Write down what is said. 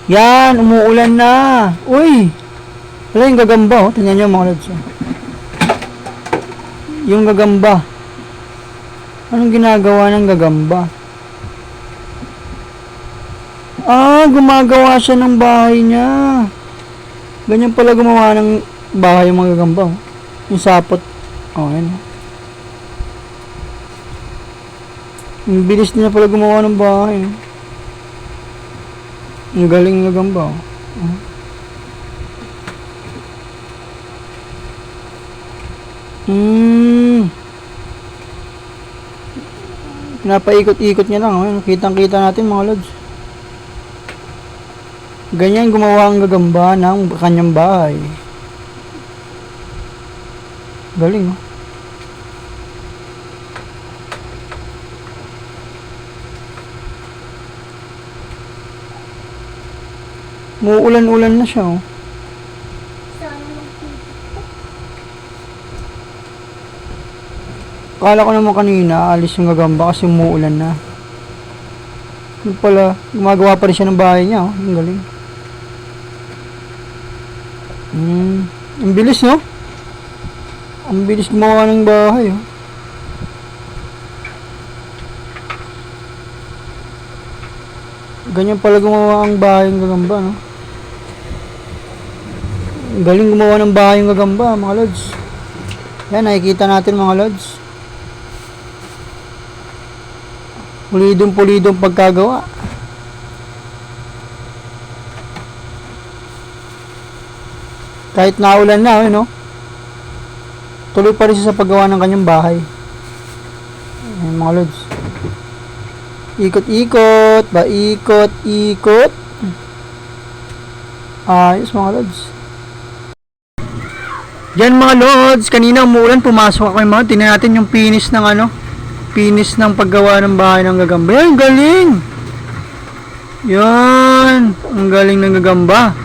Yan, umuulan na. Uy! Wala yung gagamba, oh. Tingnan nyo mga lods. Oh. Yung gagamba. Anong ginagawa ng gagamba? Gumagawa siya ng bahay niya. Ganyan pala gumawa ng bahay yung mga gagamba, oh. Yung sapot. Oh, yan. Ang bilis niya pala gumawa ng bahay. Ang galing ng gagamba, oh. Pinapaikot-ikot niya lang, oh. Kitang-kita natin mga lods. Ganyan gumawa ang gagamba ng kanyang bahay. Galing, oh. Muuulan-ulan na siya, oh. Akala ko naman kanina, alis yung gagamba kasi umuulan na. Yung pala, gumagawa pa rin siya ng bahay niya, oh. Ang galing. Ang bilis, no? Ang bilis gumawa ng bahay, oh. Ganyan pala gumawa ang bahay ng gagamba, no? Ang galing gumawa ng bahay ng gagamba, mga lods. Yan, nakikita natin mga lods. Pulidong-pulidong pagkagawa. Kahit naulan na, no? Tuloy pa rin siya sa paggawa ng kanyang bahay. Ayan, mga lods. Ikot-ikot, ikot-ikot. Ayos mga lods. Yan mga lods, kanina umuulan, pumasok ako yung mga, tingnan natin yung finish ng finish ng paggawa ng bahay ng gagamba. Yan, galing! Yan, ang galing ng gagamba.